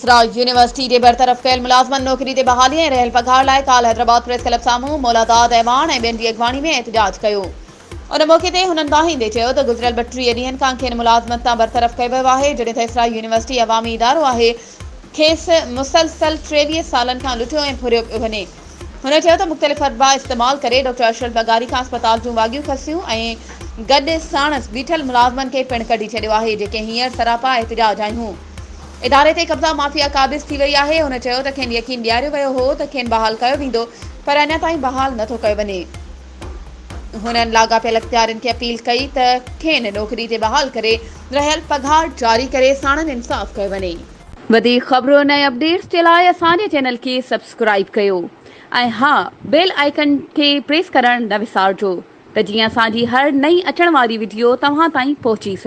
इसरा यूनिवर्सिटी के बरतरफ़ कयल मुलाज़मन नौकरी ते बहाली ऐं रहियल पघार लाइ काल्ह हैदराबाद प्रेस क्लब साम्हूं मौलादाद ऐवान ऐं ॿियनि जी अॻवानी में एहतजाज कयो। उन मौक़े ते हुननि दाहींदे चयो त गुज़िरियल 32 ॾींहनि खां खेनि मुलाज़मत तां बरतरफ़ कयो वियो आहे, जॾहिं त इसरा यूनिवर्सिटी अवामी इदारो आहे खेसि मुसलसल 23 सालनि खां लुटियो ऐं फुरियो पियो वञे। हुन चयो त मुख़्तलिफ़ अदबा इस्तेमाल करे डॉक्टर अशरफ बगारी खां अस्पताल जूं वाॻियूं खसियूं ऐं गॾु साणसि बीठल मुलाज़मनि खे पिणु कढी छॾियो आहे, जेके हींअर सरापा एहतजाज आहियूं। इदारे ते कब्ज़ा माफ़िया क़ाबिज़ थी वई आहे। हुन चयो त खेनि यकीन ॾियारियो वियो हो त खेनि बहाल कयो वेंदो, पर अञा ताईं बहाल नथो कयो वञे। हुननि लाॻापियल इख़्तियारनि खे अपील कई त खेनि नौकरी ते बहाल करे रहियल पघार जारी करे साणनि इंसाफ़ कयो वञे। वधीक ख़बरुनि ऐं अपडेट्स जे लाइ असांजे चैनल खे सब्सक्राइब कयो ऐं हा, बेल आइकन खे प्रेस करणु न विसारिजो त जीअं असांजी हर नई अचण वारी वीडियो तव्हां ताईं पहुची सघे।